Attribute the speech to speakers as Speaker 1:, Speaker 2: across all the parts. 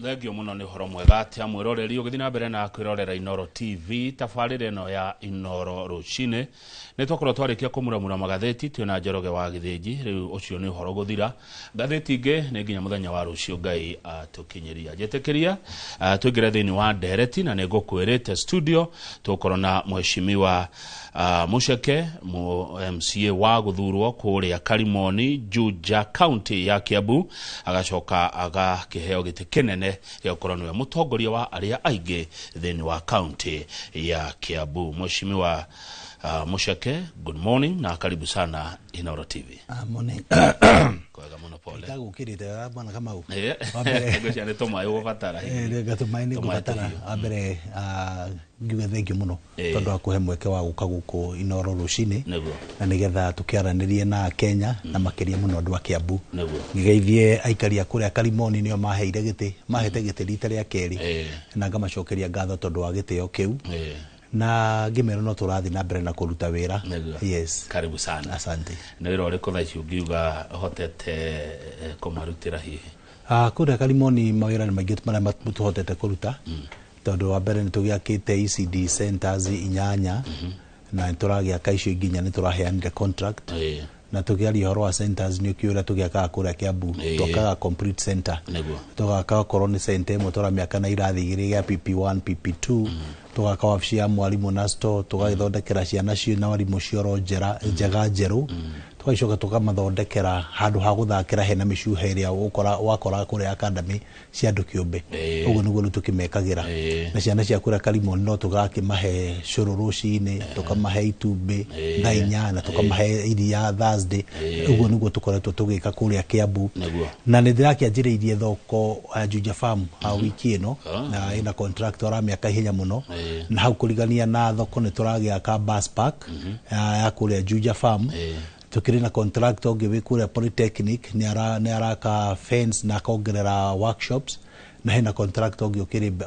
Speaker 1: Thegio muno ni horo mwega atia mwiroreri ugithi na mbere na kwirorera Inoro TV tafarire no ya Inoro rucine ni twakorwo twarikia kumuramura magatheti twina Njoroge wa Githĩnji riu ucio ni horo guthira gatheti inge ni nginya muthenya wa rucio Ngai atukinyiria jetekeria twingire thini wa ndereti na nigukwirite studio tukorwo na mheshimiwa Mucheke MCA wa guthurwo kuria Karimoni Juja County ya Kiambu agacoka agakiheo giti kinene ya gukorwo niwe mutongoria wa aria aige thini wa county ya Kiambu. Mheshimiwa Mucheke, good morning na karibu sana Inoro TV.
Speaker 2: Morning.
Speaker 1: Kwega muno pole.
Speaker 2: Ndagukirite bwana kama u.
Speaker 1: Ngoja ne toma yo batara.
Speaker 2: Gatumaini gubatara abere ngiuga thank you muno tondu akuhe mweke wa guka guku Inoro rucine na nigetha tukiaranirie na Kenya na makiria muno andu a Kiambu ngigeithie aikari akuria Karimoni nio maheire giti mahete giti rita ria keri na ngamacokeria ngatho tondu wa gitio kiu na ngimero no turathi na mbere na kuruta wira. Yes,
Speaker 1: karibu sana.
Speaker 2: Asante.
Speaker 1: Na wira uri kuthaici ungiuga hotete kumarutira hihi
Speaker 2: kuria Karimoni mawira ni maingi maria tuhotete kuruta tondu wa mbere ni tugiakite ECD centers inyanya na turagia kaicio nginya ni turaheanire contract na tugiari horo wa centers ni ukiura tugiaka kuria Kiambu tukaga complete center tugaka corona center motora miaka na irathi igiri ya PP1 PP2 tugaka wabici ya mwalimu na store tugagithondekera ciana cio na warimu cioro njega njeru tugacoka tukamathondekera handu ha guthakira hena micuhe iria wakora kuria academy cia andu kiumbe uguo niguo tukimekagira na ciana cia kuria Karimoni no tugakimahe cururucine tukamahe itumbi thaa 8 na tukamahe iria Thursday uguo niguo tukoretwo tugika kuria Kiambu na nindirakianjiriirie thoko Juja Farm wiki ino na ina contractor a miaka hinya muno na hau kurigania na thoko ni turagia ka bus park ya kuria Juja Farm tukiri na contractor ngiwe kuria Polytechnic ni araka fence na kongerera workshops na hena contractor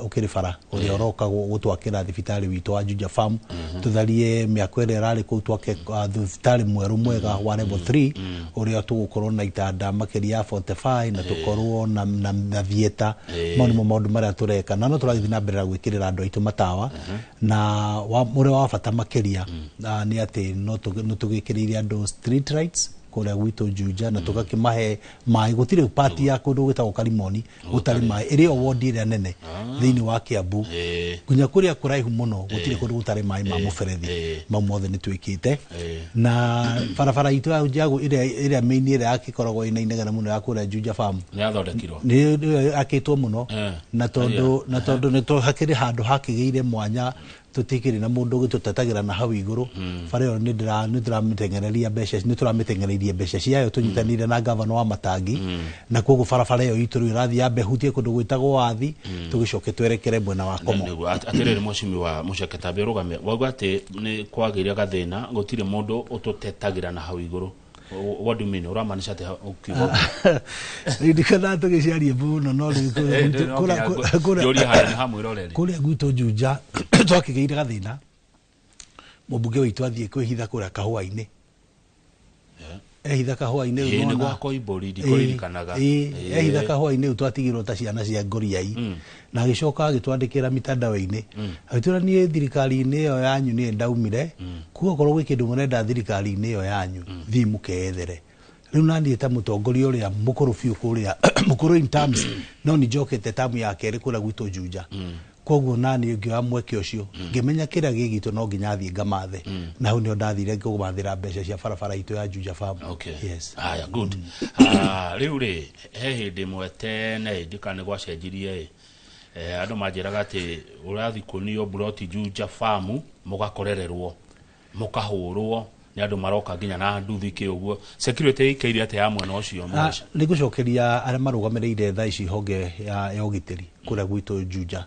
Speaker 2: ukiri fara urioroka gutwakira thibitari witu wa Juja Farm tutharie miakwere rali ku twake thibitari mweru mwega wa level 3 uria tugukorwo na itanda makiria ya 45 na tukorwo na vieta maundu maria tureka na no turathi na mbere gwikirira andu aitu matawa na uria wa bata makiria ni ati no tugikirire andu street rights kuria gwitu Juja na tugakimahe mai gutire party ya kundu gwitagwo Karimoni gutari mai iri ward ire nene thini wa Kiambu kunya kuria kuraihu muno gutire kundu gutari mai ma muferethi mamothe ni twikite na farafara itu ya jago ire main ire akikoragwo ina inegana muno ya kuria Juja Farm
Speaker 1: ni athondekirwo
Speaker 2: ni akitwo muno na tondu ni to hakiri handu hakigeire mwanya tutikiri na mundu gututagira na hau iguru fareo ni ndiramutengereria besha ni turamitengereria besha ciayo tunyitanire na governor wa Matangi na kogu farafara yo ituru irathi ya behutie kundu gwitagwo wathi tugicoke twerekere mwena wa Komo
Speaker 1: atirere Mheshimiwa Mucheke tabe rugame wagwate ni kwagiria gathina gutire mundu ututetagira na hau iguru. What do you mean? Uramanisha te ukigo
Speaker 2: ndikana tugiciarie buno no kura
Speaker 1: yori hari hamwiroreri
Speaker 2: kuria gwitu Juja twakigeire gathina mubunge witu athie kwihitha kuria kahua-ini ehitha kahua-ini
Speaker 1: ni gwako ibori ndikoririkanaga
Speaker 2: ehitha kahua-ini utwatigirwo ta ciana cia ngoriai na gicoka agitwandikira mitandao-ini agitwira nie thirikari-ini iyo yanyu ni ndaumire kuo korwo gwikindu murenda thirikari-ini iyo yanyu thi mukeethere riu nani ta mutongoria uria mukuru fiu kuria mukuru in terms no ni jokete tamu ya keri kura gwitu Juja koguo nani ngiwa mweke ucio ngimenya kira gigitu no nginya thie ngamathe na hu nio ndathire ngumathira mbeca cia farafara itu ya Juja Farm. Yes,
Speaker 1: aya good. Riu ri he hindi mwete na ndikane gwacenjirie andu manjiraga ati urathi kunio broti Juja Farm mugakorererwo mukahurwo ni andu maroka nginya na nduthi ki uguo security ikeire ate amwe no cio mwisha
Speaker 2: ni gucokeria ara marugamirire tha ici honge ya ugitiri kuria gwitu Juja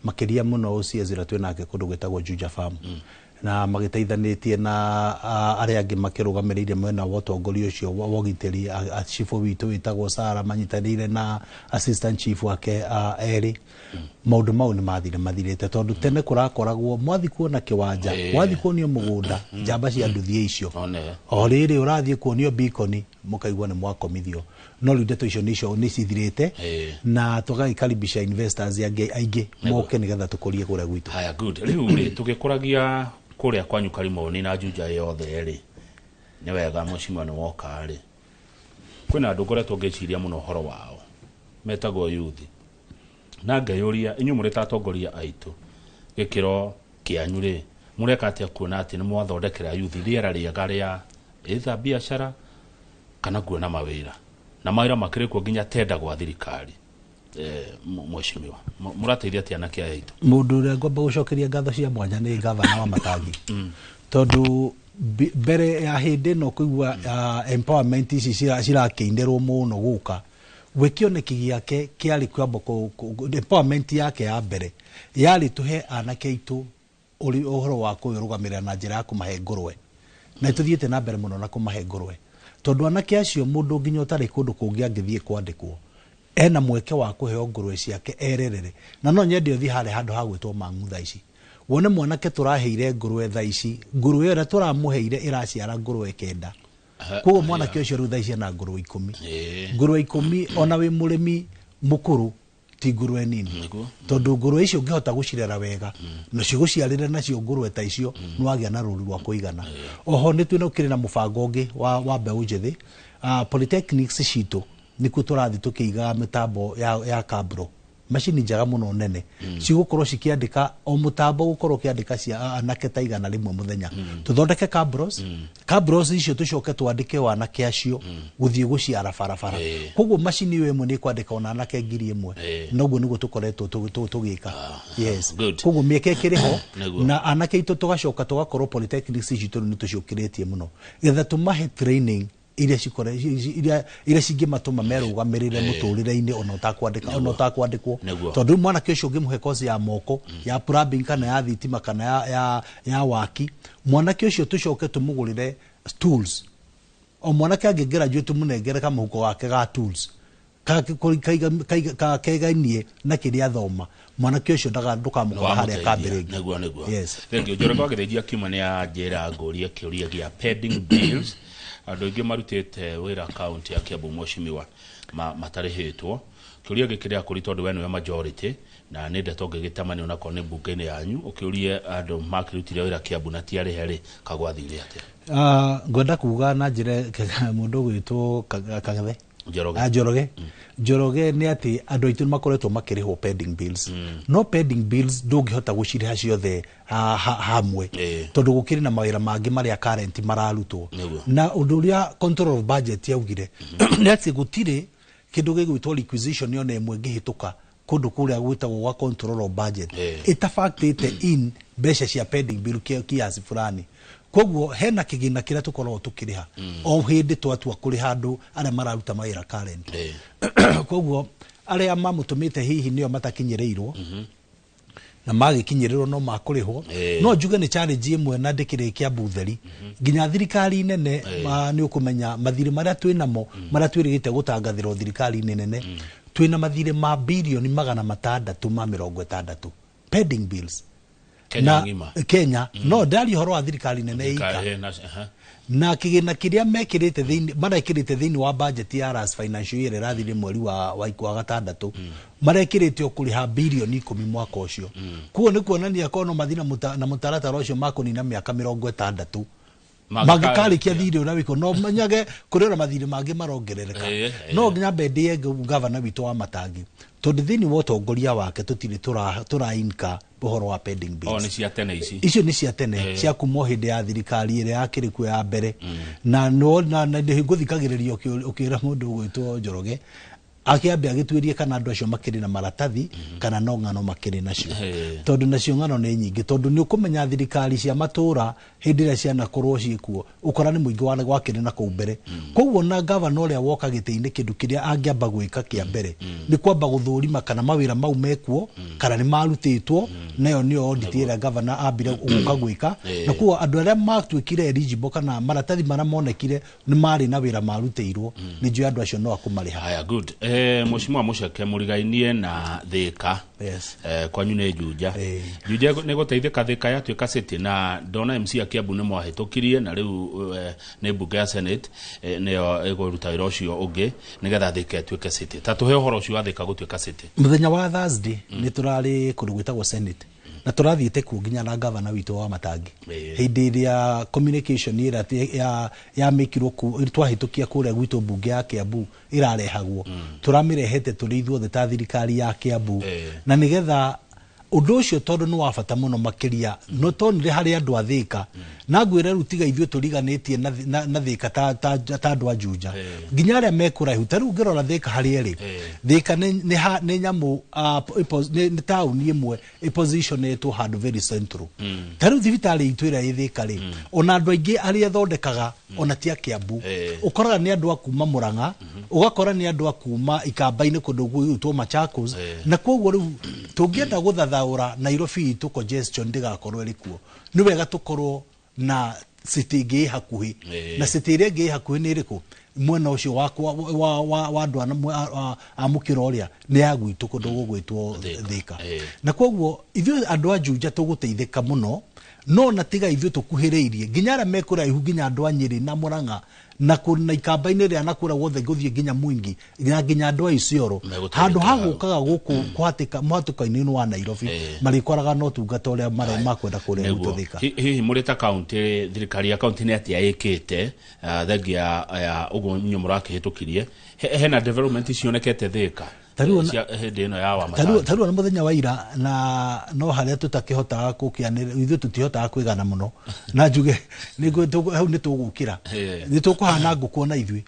Speaker 2: makiria muno uciezira twinake kundu gwitagwo Juja Farm na magiteithanitie na aria angi makirugamirire mwena wa utongoria ucio wa ugitiri chief witu witagwo Sara manyitanire na assistant chief wake eri maundu mau ni mathirite tondu tene kurakoragwo mwathi kuona kiwanja wathi kuonio mugunda njamba cia nduthi icio o riri urathie kuonio Beacon mukaigwa ni mwakomithio no riu ndeto icio ni cithirite na tugagikaribisha investors aingi moke nigetha tukurie kuria gwitu.
Speaker 1: Haya, good. Riu tugikuragia kuria kwanyu Karimoni na Juja yothe ri ni wega mucima ni woka ri kwina andu ngoretwo ngeciria muno horo wao metagwo youth na ngayuria inyu muri tatongoria aitu gikiro kianyu ri mureka atia kuona ati ni mwathondekera youth riera riega ria either biashara kana kuona mawira na mawira makirikwo nginya tenda gwa thirikari mweshimiwa murateithia atia na kia aitu
Speaker 2: mundu ria ngomba gucokeria ngatho cia mwanya ni gavana wa Matangi tondu bere ya hindi no kuigwa empowerment ici cirakinderwo muno guka wekioneki giake kiari kwamba empowerment yake ya mbere yari tuhe anake aitu uri uhoro wa kurugamira na njira ya kumahe ngurwe na tuthiete na mbere muno na kumahe ngurwe tondu anake acio mundu nginya utari kundu kungi angithie kwandikwo ena mweke wa kuheo ngurwe ciake ererere na no nyende uthi hale handu ha gwitwo Mang'u ici wone mwanake turaheire ngurwe tha ici ngurwe ira turamuheire iraciara ngurwe kenda kuo mwanake ucio ru tha ici na ngurwe 10 ngurwe 10 ona wi murimi mukuru ti ngurwe nini tondu ngurwe icio ngihota gucirera wega no ciguciarire nacio ngurwe ta icio nwagia na ruru rwa kuigana oho ni twina ukiri na mubango ungi wa mbeu njithi polytechnics citu niku turathi tukiiga mitambo ya kabro machine njaga muno nene cigukorwo cikiandika o mutambo gukorwo kiandika cia anake ta igana rimwe muthenya tuthondeke cabros icio tucoke twandike wanake acio guthie guciara barabara koguo machine iyo imwe ni kwandika ona anake 1000 noguo niguo tukoretwo tugika yes koguo mieke kiriho na anake itu tugacoka tugakorwo polytechnics icio ni tuciukiritie muno getha tumahe training iria cikore iria cingimatuma merugamirire muturire-ini ona utakwandikwo tondu mwana kesho ngimuhe kozi ya moko ya plumbing kana ya thitima kana ya waki mwana kesho tucoke tumugurire tools o mwana kangi graduate munengere kama huko wake ga tools ka kegainie na kiria thoma mwana kesho ndukamukora haria kambirigi
Speaker 1: yes thank you Njoroge Githĩnji akiuma ni anjira nguria kiuria gia pending bills andu ingi marutite wira account ya Kiambu mweshimiwa matarihitwo kiuria gikiria kuri tondu wenu ya majority na ni ndeto ngigitama ni onako ni bunge-ini yanyu ukiurie andu makirutire wira Kiambu na tiari heri kagwathire atia
Speaker 2: ngwenda kuga na njire mundu gwitwo Kagathe Njoroge ni ati andu aitu makoretwo makiriho pending bills no pending bills ndungihota guciriha ciothe hamwe tondu gukiri na mawira mangi maria current mararutwo na undu uria control of budget yaugire ni ati gutire kindu gigwitwo requisition yone imwe ngihituka kundu kuria gwitagwo wa control of budget itafactite in besha cia pending bill kiasi fulani koguo hena kigina kiria tukorwo tukiriha o hindi twatua kuri handu aria mararuta mawira current koguo aria mamutumite hihi nio matakinyireirwo na magikinyirirwo no makurihwo no njuge ni challenge imwe na ndikire Kiambu theri nginya thirikari nene ni ukumenya mathiri maria twinamo maria twirigite gutangathirwo thirikari nene twina mathiri ma bilioni 660 pending bills Kenya no ndari horo wa thirikari nene ika na kigina kiria mekirite thiini marekirite thiini wa budget ya last financial year rathire mweri wa gatandatũ marekirite okuriha bilioni 10 mwaka ucio kuo ni kuonania kono mathina na mutaratara ucio makunina miaka 60 magikarikia thiri ura wiko no manyage kurira mathiri mangi marongerereka no nginya bendie governor witu wa Matangi tondu thini wa utongoria wake tutire turainka bohoro wa pending bills
Speaker 1: ni cia tene
Speaker 2: icio ni cia tene cia kumo hindi ya thirikari ire yakirikuo ya mbere na no na nguthikagiririo ukira mundu gwitwo Njoroge akiambia agitwirie kana andu acio makiri na maratathi kana no ngano makiri nacio tondu nacio ngano ni nyingi tondu ni ukumenya thirikari cia matura hindi ria ciana korwo ciikuo ukora ni muingi wa gwakiri na kou mbere koguo na governor uria woka gitiini kindu kiria angiamba gwika kia mbere ni kwamba guthurima kana mawira mau mekuo kana ni marutitwo nayo ni audit ira governor ambire guka gwika na kuo andu aria matwikire eligible kana maratathi mara monekire ni mari na wira marutirwo ni njui andu acio no akumariha
Speaker 1: haya good Mheshimiwa Mucheke murigainie na Thika
Speaker 2: Yes.
Speaker 1: Kwanyu nĩ Juja. Juja nĩ gũteithĩka Thika yatuĩka city na ndona MC a Kiambu nĩ mwahĩtũkirie na rĩu nĩ mbunge ya Senate nĩyo ĩgũruta wĩra ũcio ũngĩ nĩgetha Thika ĩtuĩke city. Ta tũhe ũhoro ũcio wa Thika gũtuĩka city.
Speaker 2: Mũthenya wa Thursday nĩ tũrarĩ kũndũ gwĩtagwo Senate na tũrathiĩte kuo nginya na gavana witũ wa Matangi. Hĩndĩ ĩrĩa communication ĩrĩa yamĩkirwo twahĩtũkia kũrĩa gwitũ mbunge ya Kiambu ĩrarehagwo tũramĩrehete tũrĩ ithuothe ta thirikari ya Kiambu na nĩgetha ũndũ ũcio tondũ nĩ wa bata mũno makĩria no tonire harĩ andũ a Thika na ngwĩra rĩu tiga ithuĩ tũriganĩtie na Thika ta andũ a Juja nginya arĩa mekũraihu ta rĩu ngĩrora Thika harĩ erĩ Thika nĩ nyamũ nĩ taũni ĩmwe ĩpositionĩtwo handũ very central ta rĩu thibitarĩ itũ ĩrĩa ĩ Thika rĩ ona andũ aingĩ arĩa thondekaga ona ti a Kiambu ũkoraga nĩ andũ a kuma Murang'a ũgakora nĩ andũ a kuma Ikamba-inĩ kũndũ gwĩtwo Machakos na koguo rĩu tũngĩenda gũthathaũra Nairobi itũ congestion ndĩgakorwo ĩrĩ kuo nĩ wega tũkorwo na city ĩngĩ hakuhĩ na city ĩrĩa ĩngĩ hakuhĩ nĩ ĩrĩkũ mwena ũcio wa andũ a mũkĩra ũrĩa nĩ ya gwitũ kũndũ gũgwĩtwo Thika na koguo ithuĩ andũ a Juja tũgũteithĩka mũno no na tiga ithuĩ tũkuhĩrĩirie nginya arĩa mekũraihu nginya andũ a Nyĩrĩ na Murang'a na kuna Ikamba-inĩ rĩa nakũra guothe gũthiĩ nginya Mwingi nginya andũ a Isiolo handũ hagũkaga gũkũ mũhatũka-inĩ wa Nairobi marĩkoraga no tungata ũrĩa makwenda kũrĩa gwitũ Thika.
Speaker 1: Hihi mũrĩ ta kaunti thirikari ya kaunti nĩ atĩa ĩkĩte thengia ya ũguo nyuĩ mũrakĩhĩtũkirie hena development cionekete Thika hĩndĩ ĩno ya wa Matangi
Speaker 2: tarua na mũthenya wa ira na no harĩa tũtakĩhotaga gũkĩanĩrĩra ithuĩ tũtihotaga kwĩgana mũno na njuge hau nĩ tũgũkĩra nĩ tũkũhana ngũkũ na ithuĩ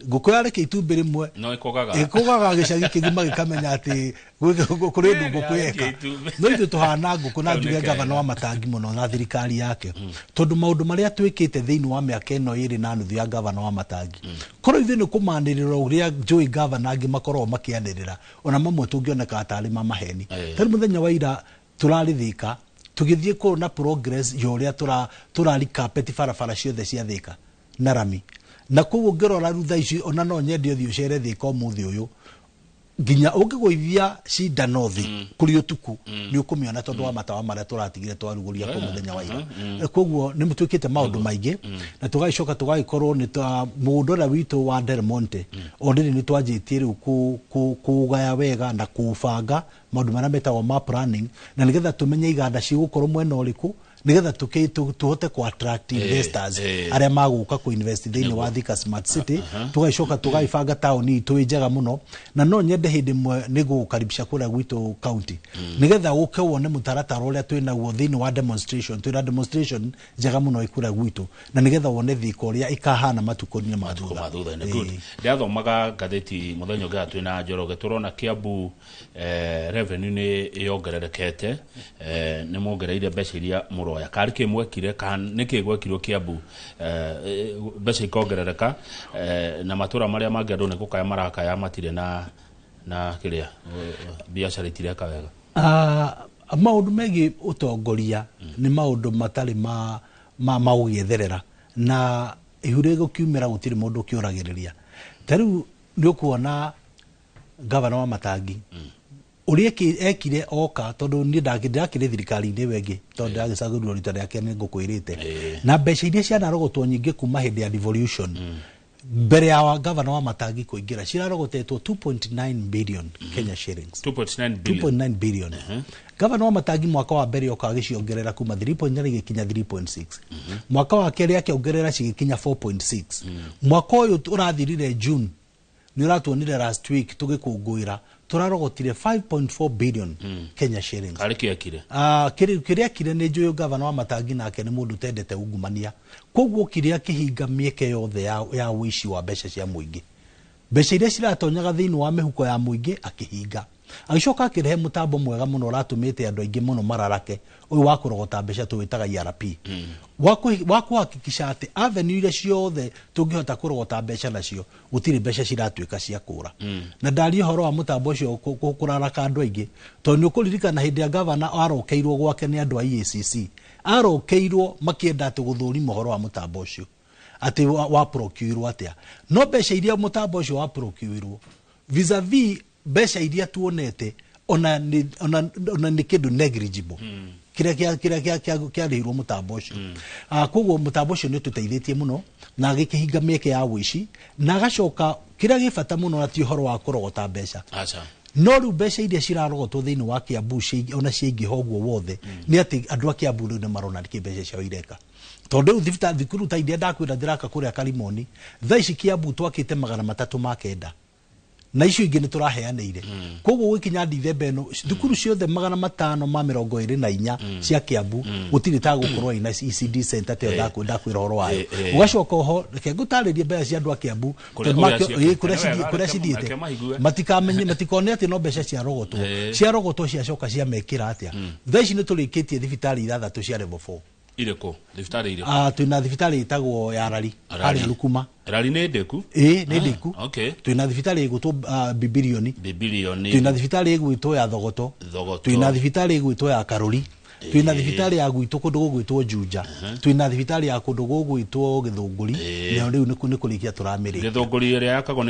Speaker 2: ngũkũ yareke itumbĩ rĩmwe
Speaker 1: no ĩkogaga
Speaker 2: gĩcagi kĩgima gĩkamenya atĩ kũrĩ ũndũ ngũkũ yeka no ithuĩ tũhana ngũkũ na njuge gavana wa Matangi mũno na thirikari yake tondũ maũndũ marĩa twĩkĩte thĩinĩ wa mĩaka ĩno ĩrĩ na nuthu ya gavana wa Matangi korwo ithuĩ nĩ kũmanĩrĩra ũrĩa njũĩ gavana angĩ makoragwo makĩanĩrĩra ona mamwe tũngĩoneka atarĩ maheni tarĩ mũthenya wa ira tũrarĩ Thika tũgĩthiĩ kũrũ na progress ya ũrĩa tũrari carpet barabara ciothe cia Thika na rami na koguo ngĩrora rutha ici ona no nyende ũthiĩ ũcere Thika ũmũthĩ ũyũ nginya ũngĩgũithia cindano thĩ kũrĩ ũtukũ nĩ ũkũmĩona tondũ wa matawa marĩa tũratigire twarugũria kwa mũthenya wa ira koguo nĩ mũtwĩkĩte maũndũ maingĩ na tũgagĩcoka tũgagĩkorwo nĩ mũgũnda ũrĩa witũ wa Del Monte already nĩ twanjĩtie rĩu kũgaya wega na kũbanga maũndũ marĩa metagwo ma planning na nĩgetha tũmenye iganda cigũkorwo mwena ũrĩkũ nĩgetha tũhote ku attract investors arĩa magũka ku invest thĩinĩ wa Thika Smart City tũgaicoka tũgaibanga taũni itũ njega mũno na no nyende hĩndĩ ĩmwe nĩ gũkaribisha kũrĩa gwitũ county nĩgetha ũke wone mũtaratara ũrĩa twĩnaguo thĩinĩ wa demonstration twĩna demonstration njega mũno ikũrĩa gwitũ na nĩgetha wone Thika ũrĩa ikahana matukũ-inĩ ma thutha-inĩ.
Speaker 1: Good. Ndiathomaga ngathĩti mũthenya ũngĩ twĩna Njoroge tũrona Kiambu revenue nĩ yongererekete nĩ mongereire mbeca iria mũroya karĩ kĩmwekire nĩkĩ gwekirwo Kiambu mbeca ikongerereka na matũra marĩa mangĩ andũ nĩ gũkaya marakaya matirĩ na kĩrĩa biacara itireka wega
Speaker 2: maũndũ megiĩ ũtongoria nĩ maũndũ matarĩ ma gũgĩetherera na ihurĩ gũkiumĩra gũtirĩ mũndũ ũkĩũragĩrĩria ta rĩu nĩ ũkuona gavana wa Matangi ũrĩa ekire oka tondũ niĩ ndakĩrĩ thirikari-inĩ wengĩ tondũ ndagĩcagũrirwo rita rĩake nĩ ngũkwĩrĩte na mbeca iria cianarogotwo nyingĩ kuma hĩndĩ ya devolution mbere ya gavana wa Matangi kũingĩra cirarogotetwo 2.9 billion Kenya shillings 2.9 billion gavana wa Matangi mwaka wa mbere oka agĩciongerera kuma 3.9 gĩkinya 3.6 mwaka wa kerĩ akĩongerera cigĩkinya 4.6 mwaka ũyũ ũrathirire June nĩ ũratuonire last week tũgĩkũngũĩra turarogotire 5.4 billion Kenya shillings kĩrĩa kire nĩ njũĩ gavana wa Matangi nake nĩ mũndũ tendete ungumania koguo kĩrĩa kĩhinga mĩeke yothe ya ũici wa mbeca cia mũingĩ mbeca iria ciratonyaga thĩinĩ wa mĩhuko ya mũingĩ akĩhinga agĩcoka akĩrehe mũtambo mwega mũno ũratũmĩte andũ aingĩ mũno mararake ũyũ wa kũrogota mbeca tũwĩtaga ERP wa kuhakikisha atĩ avenue iria ciothe tũngĩhota kũrogota mbeca nacio gũtirĩ mbeca ciratuĩka cia kũra na ndari ũhoro wa mũtambo ũcio kũraraka andũ aingĩ tondũ nĩ ũkũririkana hĩndĩ ya gavana arokeirwo gwake nĩ andũ a EACC arokeirwo makĩenda atĩ gũthũrima ũhoro wa mũtambo ũcio atĩ wa procurewo atĩa no mbeca iria mũtambo ũcio wa procurewo vis-a-vis mbeca iria tuonete ona ni kindu negligible kira rihirwo mutambo ucio koguo mutambo ucio ni tuteithĩtie muno na gikihinga mieke ya wici na agacoka kira gibata muno na ti horo wa kurogota mbeca no ru mbeca iria cirarogotwo thiini wa Kiambu ona ciingi hoguo wothe ni ati andu a Kiambu ni marona ni mbeca ciao ireka tondu thikuru ta iria ndakwira ndiraka kuria Karimoni thaa ici Kiambu twakite 309 na icio ingi ni turaheaneire koguo gwikinya Dithemba eno thukuru ciothe 524 cia Kiambu gutiri ta gukorwo ina ECD center te ndakwira horo wayo ugacoka ho reke ngutaririe mbeca cia andu a Kiambu kuria cithiite matikamenye matikone ati no mbeca cia rogotwo ciacoka cia mekira atia thaa ici ni turikitie thibitari 6 cia level 4
Speaker 1: ireko thibitari ire
Speaker 2: twina thibitari itagwo ya Rari ari Rukuma
Speaker 1: Rari ne ndeku
Speaker 2: ni ndeku
Speaker 1: okay
Speaker 2: twina thibitari igutwo Bibilioni twina thibitari igwitwo ya Thogoto twina thibitari igwitwo ya Karuri twina thibitari ya gwitwo kundu gugwitwo Juja twina thibitari ya kundu gugwitwo Githunguri na riu ni kurikia turamiri
Speaker 1: Githunguri ire yakagwo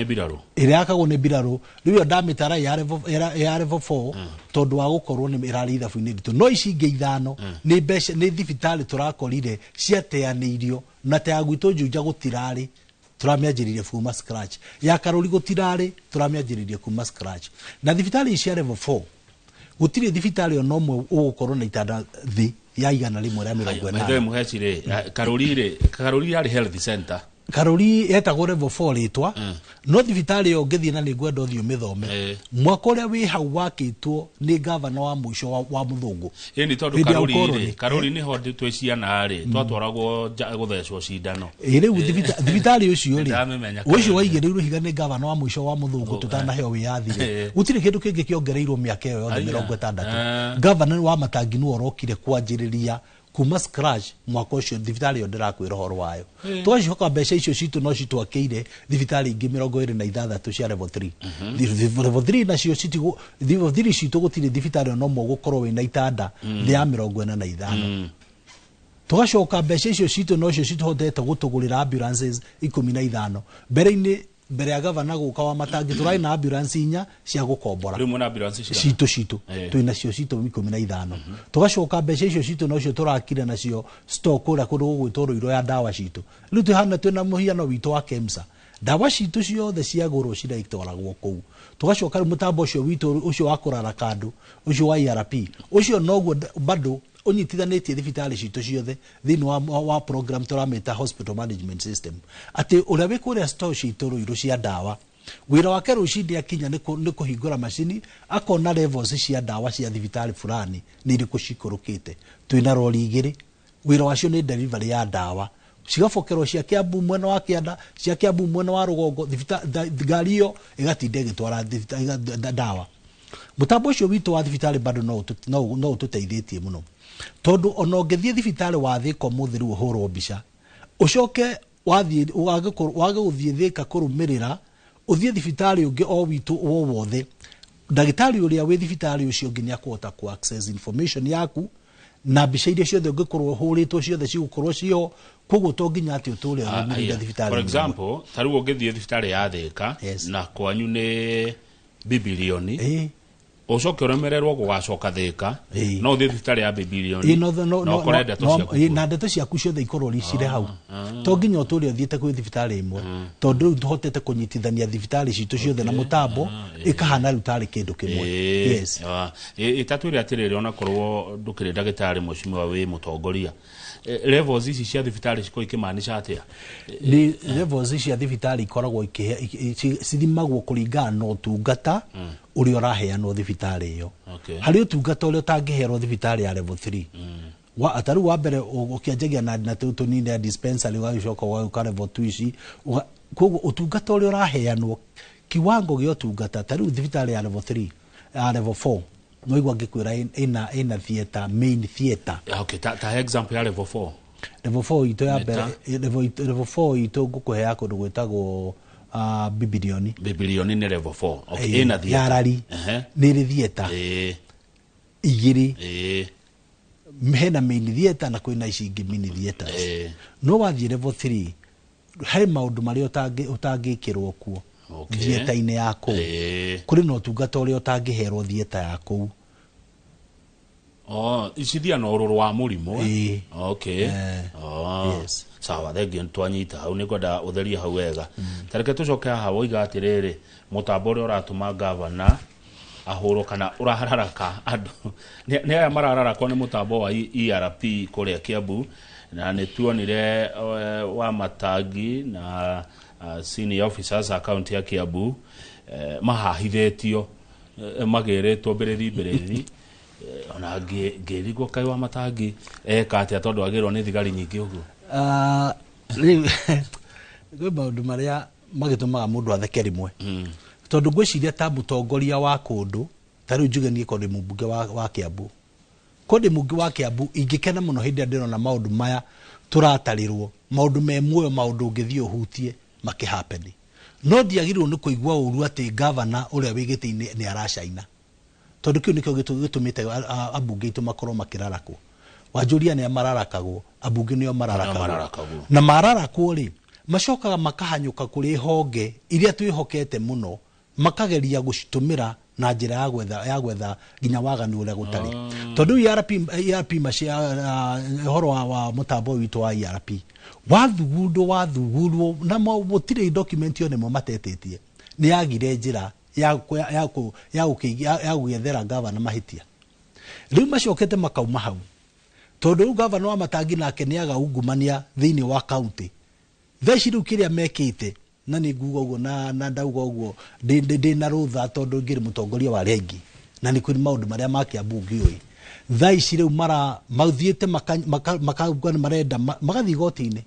Speaker 1: ni Biraro riu ndamitara ya level 4 tondu wa gukorwo ni irari ithabu-ini ritu no ici ingi ithano ni mbeca ni thibitari turakorire ciateanirio na ta gwitwo Juja gutirari turamianjiririe kuma scratch ya Karuri gutirari turamianjiririe kuma scratch na thibitari cia level 4 gutiri thibitari ono mwe ugukorwo na itanda thi ya igana rimwe rĩa 40 maithe muhecire Karuri ari health center
Speaker 2: Karuri etagwo level 4 ritwa no thibitari yo ngithie na ningwenda uthio mithome mwaka uria wi hau wakitwo ni governor wa mwisho wa Muthungu
Speaker 1: ni tondu Karuri ni ho nditwe ciana ri twatwaragwo guthecwo cindano
Speaker 2: riu thibitari ucio ri ucio waigirirwo higa ni governor wa mwisho wa Muthungu tutanaheo wiyathire gutire kindu kingi kiongereirwo miaka iyo yothe 60 governor wa Matangi nu orokire kwanjiriria kuma scratch mwaka ucio thibitari yo ndirakwira horo wayo twacoka mbeca icio citu no citwakeire thibitari ingi 26 cia level 3 level 3 na cio citigo level 3 citu gutire thibitari no mo gukorwo wina itanda ya 45 twacoka mbeca icio citu no cio cituhotete gutugurira ambulances 15 mbere ya gavana guka wa Matangi turai na ambulance 4 cia gukombora
Speaker 1: rimu na ambulance
Speaker 2: citu twina cio citu 15 tugacoka mbeca icio citu no cio turakire na cio stock ura kundu gugwitwo Ruiro ya dawa citu riu tuhana twina muhiano witu wa KEMSA dawa citu ciothe cia goro ciraitwaragwo kou tugacoka mutambo ucio witu ucio wa kurara kandu ucio wa IRP ucio noguo bado unyitithanitie thibitari citu ciothe thini wa program turameta hospital management system ati uria wikuria store citu Ruiro cia dawa wira wake rucindi akinya ni kuhingura machini akona levels cia dawa cia thibitari fulani ni iriku cikurukite twina rori igiri wira wacio ni delivery ya dawa cigafokerwo cia Kiambu mwena wa Kianda cia Kiambu mwena wa Rugongo ngari iyo igatinde gitwara dawa mutambo ucio witu wa thibitari bado no ututeithĩtie muno tondu ono ngethie thibitari wa Thika muthiru uhoro mbica ucoke wathie wage guthie Thika kurumirira uthie thibitari ungi o witu o wothe ndagitari uria wi thibitari ucio nginya kuhota ku access information yaku na mbica iria ciothe ungikorwo huritwo ciothe cigukorwo cio koguo to nginya ati utule urumirira thibitari
Speaker 1: for example taru ungithie thibitari ya Thika na kwanyu ni Bibilioni ucoke uremererwo gugacoka Thika no uthie thibitari ya Bibilioni no kore ndeto ciaku
Speaker 2: na ndeto ciaku ciothe ikorwo ricire hau to nginya utule uthiete kwi thibitari imwe tondu tuhotete kunyitithania thibitari citu ciothe na mutambo ikahana rutari kindu kimwe yes
Speaker 1: itatwire atiriri ona korwo ndukire ndagitari mucimi wa wi mutongoria levels ici cia thibitari ciko ikimaanisha atia
Speaker 2: ni levels cia thibitari ikoragwo cithimagwo kuringana na utungata uri uraheanwo thibitari iyo hari utungata uri utangiherwo thibitari ya level 3 wa ataru wa mbere ukianjagia na tunini ya dispensary wa icoka wa level 2 ici koguo utungata uri uraheanwo kiwango gyo utungata taru thibitari ya level 3 ya level 4 no igwa ngikwira ina theater main theater
Speaker 1: okay ta example ya level 4
Speaker 2: level 4 ito ya mbere level 4 ito ngukuhe yako ndugwetagwo Bibilioni
Speaker 1: ni level 4 okay ina theater
Speaker 2: yarari ni ri theater igiri hena main theater na kwina ici ingi mini theaters no wathie level 3 he maundu mari utangikirwo kuo thieta-inĩ ya kũu kũrĩ na ũtungata ũrĩa ũtangĩherwo thieta ya kũu.
Speaker 1: Icithia na ũrũrũ wa mũrimũ.
Speaker 2: Yes.
Speaker 1: Sawa, thengio twanyita hau nĩngwenda ũtherie hau wega. Tareke tũcoke haha woiga atĩrĩrĩ, mũtambo ũrĩa ũratũma gavana ahũrwo kana ũrahararaka andũ nĩ aya mararakwo nĩ mũtambo wa ERP kũrĩa Kiambu, na nĩ tuonire wa Matangi na senior officers account ya Kiambu mahahithĩtio magĩrĩtwo mbĩrĩri ona ngĩrigwo kai wa Matangi eka atĩa tondũ agĩrwo nĩ thigari nyingĩ ũguo.
Speaker 2: Gwĩ maũndũ marĩa magĩtũmaga mũndũ atheke rĩmwe, tondũ ngwĩciria ta mũtongoria wa kũndũ ta rĩu njuge niĩ korĩ mũmbunge wa Kiambu, korĩ mũmbunge wa Kiambu ingĩkena mũno hĩndĩ ĩrĩa ndĩrona maũndũ maya tũratarĩrwo, maũndũ me muoyo, maũndũ ũngĩthiĩ ũhutie makĩhapeni. No ndiagĩrĩirwo nĩ kũigua ũru atĩ gavana ũrĩa wĩgĩtĩ-inĩ nĩ aracaina, tondũ kĩu nĩkĩo gĩtũmĩte ambunge aitũ makorwo makĩrarakwo. Wanjũria nĩ mararakagwo, ambunge nĩo mararakagwo, na mararakwo rĩ macokaga makahanyũka kũrĩ honge iria twĩhokete mũno, makageria gũcitũmĩra na njĩra ya gwetha nginya waganu ũrĩa gũtarĩ. Tondũ ERP ũhoro wa mũtambo witũ wa ERP wathugundwo na gũtirĩ document yo nĩmo matetĩtie, nĩ yagire njĩra ya gũgethera gavana mahĩtia. Rĩu macokete makauma hau, tondũ rĩu gavana wa Matangi nake nĩ agaungumania thĩinĩ wa kaunti. Theci rĩu kĩrĩa mekĩte, na nĩ nguga ũguo na ndauga ũguo ndĩ na rũtha tondũ ngĩrĩ mũtongoria wa regi na nĩ kũrĩ maũndũ marĩa ma Kiambu ngĩũĩ. Thaa ici rĩu mathiĩte makauga nĩ marenda magathiĩ igoti-inĩ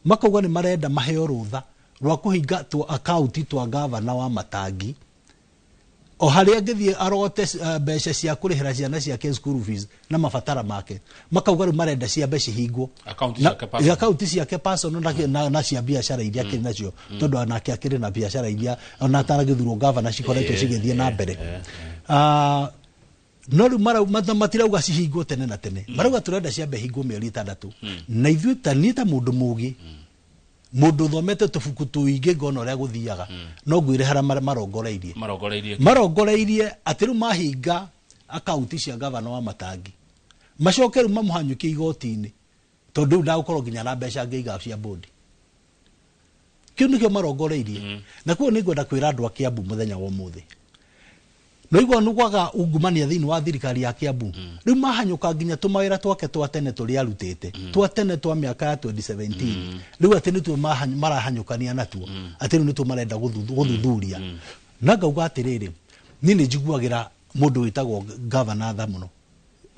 Speaker 2: makauga nĩ marenda maheo rũtha rwa kũhinga akaunti twa gavana wa Matangi, o harĩa angĩthiĩ arogote mbeca cia kũrĩhĩra ciana ciake school fees na mabatara make, makauga rĩu marenda ciambe cihingwo akaunti ciake personal na cia biacara iria akĩrĩ nacio, tondũ anake akĩrĩ na biacara iria ona ataragĩthurwo gavana cikoretwo cigĩthiĩ na mbere. No rĩu matirauga cihingwo tene na tene, marauga tũrenda ciambe hingwo mĩeri 6. Na ithuĩ niĩ ta mũndũ mũũgĩ, mũndũ thomete tũbuku tũingĩ ngona ũrĩa gũthiaga, no ngwĩre harĩa marongoreirie atĩ rĩu mahinga akaunti cia gavana wa Matangi macoke rĩu mamũhanyũkie igoti-inĩ, tondũ rĩu ndagũkorwo nginya na mbeca ngĩiga cia bodi. Kĩu nĩkĩo marongoreirie, na kuo nĩ ngwenda kwĩra andũ a Kiambu mũthenya wa ũmũthĩ, no igua nĩ gwaga ungumania thĩinĩ wa thirikari ya Kiambu. Rĩu mahanyũka nginya tũmawĩra twake twa tene tũrĩa arutĩte twa tene twa mĩaka ya 2017, rĩu atĩ nĩtuo marahanyũkania natuo, atĩ rĩu nĩtuo marenda gũthuthuria. Na ngauga atĩrĩrĩ, niĩ nĩ njiguagĩra mũndũ wĩtagwo gavana tha mũno,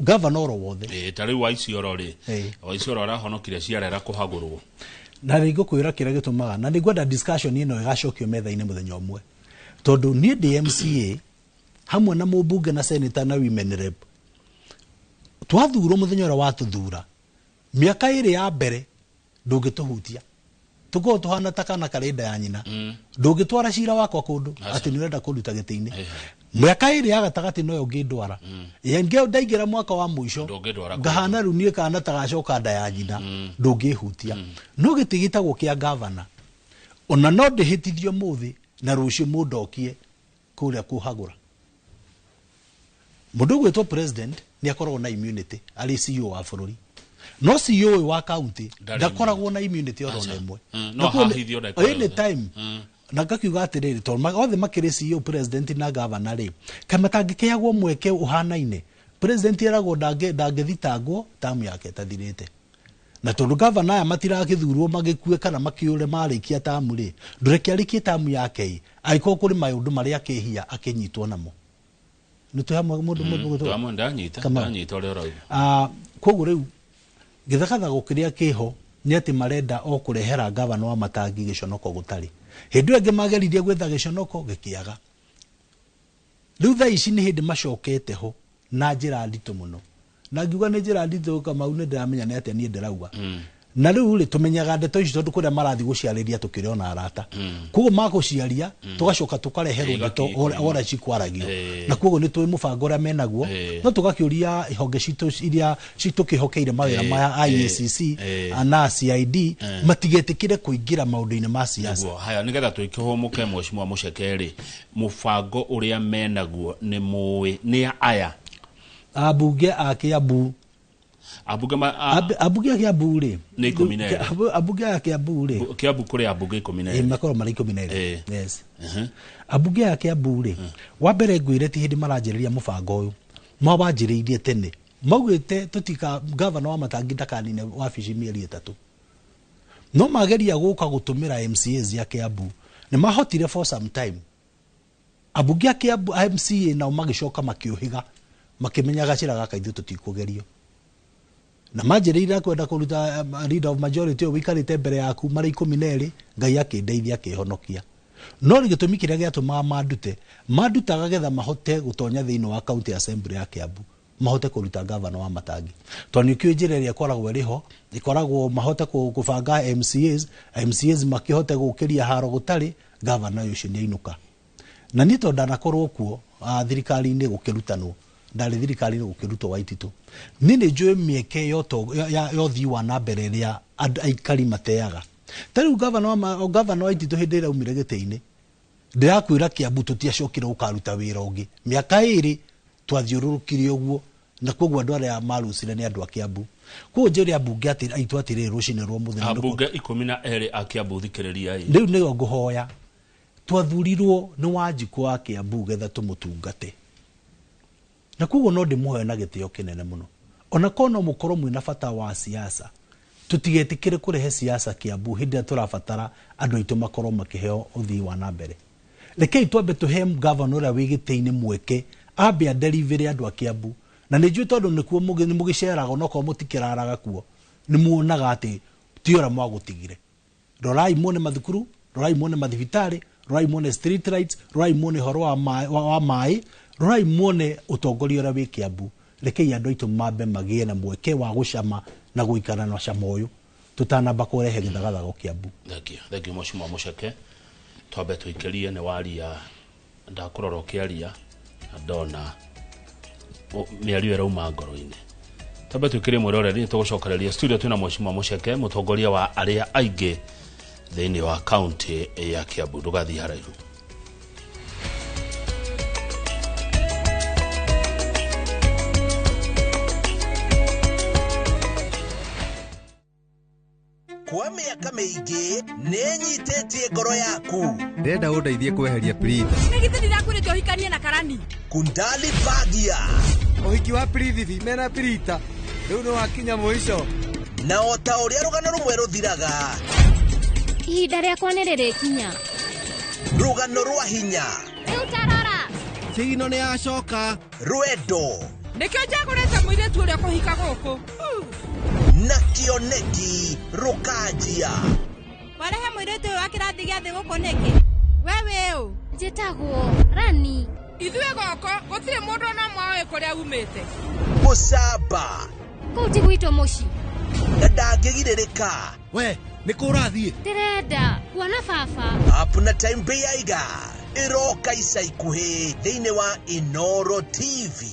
Speaker 2: gavana oro wothe.
Speaker 1: Ta rĩu wa Isiolo rĩ, wa Isiolo arahonokire ciarera kũhagũrwo.
Speaker 2: Na nĩ ngũkwĩra kĩrĩa gĩtũmaga, na nĩ ngwenda discussion ĩno ĩgacokio metha-inĩ mũthenya ũmwe, tondũ niĩ ndĩ MCA hamwe na mũmbunge na senator na women rep, twathurwo mũthenya ũrĩa watũthura mĩaka ĩrĩ ya mbere ndũngĩtũhutia, tũkorwo tũhana ta kana karenda ya nyina, ndũngĩtwara cira wakwa kũndũ atĩ nĩ ũrenda kũruta gĩtĩ-inĩ. Mĩaka ĩrĩ ya gatagatĩ noyo ngĩndwara, ndaingĩra mwaka wa mũico ngahana rĩu niĩ kana ta gacoka nda ya nyina, ndũngĩhutia. No gĩtĩ gĩtagwo kĩa gavana ona no ndĩhĩtithio mũthĩ na rũciũ mũndũ okie kũrĩa kũhagũra. Mũndũ gwĩtwo president nĩ akoragwo na immunity arĩ CEO wa bũrũri, no CEO wa county ndakoragwo na immunity oro na ĩmwe,
Speaker 1: no hahithio
Speaker 2: anytime. Na ngakiuga atĩrĩrĩ, tondũ othe makĩrĩ CEO, president na governor rĩ, kaĩ matangĩkĩheagwo mweke ũhanaine? President eragwo ndangĩthitangwo tamu yake ĩtathirĩte, na tondũ governor aya matiragĩthurwo magĩkue kana makĩũre marĩkia tamu rĩ, ndũreke arĩkie tamu yake angĩkorwo kũrĩ maũndũ marĩa akĩhia akĩnyitwo namo. Nĩtũhamwe mũndũ
Speaker 1: ndanyita ũrĩa ũrauga.
Speaker 2: Koguo rĩu gĩthagathagwo kĩrĩa kĩho nĩ atĩ marenda o kũrehera gavana wa Matangi gĩconoko gũtarĩ. Hĩndĩ ĩyo ĩngĩ mageririe gwetha gĩconoko gĩkĩaga. Rĩu thaa ici nĩ hĩndĩ macokete ho na njĩra nditũ mũno, na ngiuga nĩ njĩra nditũ Kamau nĩ ndĩramenya nĩ atĩa niĩ ndĩrauga. na riu ri tumenyaga ndeto ici tondu kuria marathi guciariria tukiriona arata kuo maguciaria tugacoka tukareherwo ndeto ora cikwaragia na kuo ni twi mubango ria menaguo no tugakiuria ihonge citu iria citukihokeire mawira maya IECC na CID matigetikire kuingira maundu-ini ma siasa
Speaker 1: haya nigetha twikihumuke mweshimwa mucekeri mubango uria menaguo ni muwi ni aya
Speaker 2: abunge a Kiambu abunge a Kiambu ri
Speaker 1: ni 12
Speaker 2: abunge a Kiambu ri
Speaker 1: Kiambu kuri abunge 12
Speaker 2: makoro mari 12 yes abunge a Kiambu ri wa mbere ngwire ti hindi maranjiriria mubango uyu ma wanjiriirie tene maugite tutika governor wa Matangi ndakanine wabici mieri 3 no mageria guka gutumira MCAs ya Kiambu ni mahotire for some time abunge a Kiambu MCA na magicoka makiohiga makimenyaga cira gaka ithu tutikugerio na majirira kwenda kuruta leader of majority wikarite mbere yaku mari 12 ngai akindeithia akihonokia no rigitumi kiria giatuma madutaga getha mahote gutonya thiini wa county assembly ya Kiambu mahote kuruta governor wa Matangi to ni kwijireria koragwo riho ikoragwo mahote kubanga MCAs makihote gukiria haro gutari governor ucio ni ainuka na ni to ndanakorwo kuo thirikari-ini gukirutanwo ndari thirikari-ini gukirutwo Waititu nini njue mieke yo thii wa na mbere ria aikari mateaga tariu governor Waititu hindi ira umire gite-ini ndirakwira Kiambu tutiacokire ukaruta wira ungi miaka 2 twathiururukire uguo na koguo andu aria marucire ni andu a Kiambu ko njeri abunge aitu atire rucine rwo muthenya
Speaker 1: abunge 12 a Kiambu thikiriria
Speaker 2: riu ni nguhoya twathurirwo ni Wanjiku wa Kiambu getha tumutungate na koguo no ndimuhe na gitio kinene muno ona kono mukoro mwina bata wa siasa tutigetikire kurehe siasa Kiambu hindi turabatara andu aitu makoro makiheo uthii wa na mbere rekei twambe tuhe governor ria wigite-ini mweke ambe a delivery andu a Kiambu na ni njui tondu nikuo mugiceraga no ko mutikiraraga kuo ni muonaga ati tiora mwagutigire rorai muone mathukuru rorai muone mathibitari rorai muone street lights rorai muone horo wa mai rorai muone utongoria ura wi Kiambu rekei andu aitu mambe magie na mweke wa gucama na guikara na cama uyu tutanamba kurehe githagathago Kiambu
Speaker 1: thank you mweshimwa muceke twambe tuikirie ni waria ndakurora ukiaria ndona miario rauma ngoro-ini twambe tuikirie mwiroreri tugucokereria studio twina mweshimwa muceke mutongoria wa aria aingi thiini wa county ya Kiambu ndugathi haraihu
Speaker 3: kwa miaka miingi ninyitetie ngoro yaku
Speaker 4: ndenda undeithie kweheria Prithi
Speaker 5: nigithe ndirakwire johikanie na Karani
Speaker 3: Kundali Bagia
Speaker 4: uhiki wa Prithi mena Prita riu no wakinya mwisho
Speaker 3: na ota uria rugano rumwe ruthiraga
Speaker 5: ihinda riakwa ni ririkinya
Speaker 3: rugano rwa hinya
Speaker 5: riu tarora
Speaker 4: Sigino ni acoka
Speaker 3: rwendo
Speaker 5: nikio njagurite muiretu uria kuhika guku
Speaker 3: na kioneki rukajia
Speaker 5: warehe muiretu wa kirathi gia thi guku niki wewe u njitagwo Rani ithue goko gutire mundu na mwawe kuria umite
Speaker 3: Musaba
Speaker 5: kuti gwito muci
Speaker 3: na ndangigirika
Speaker 4: we niku urathie
Speaker 5: ndirenda kuona baba
Speaker 3: apuna time beiga iroka ica ikuhi thiini wa Inoro TV.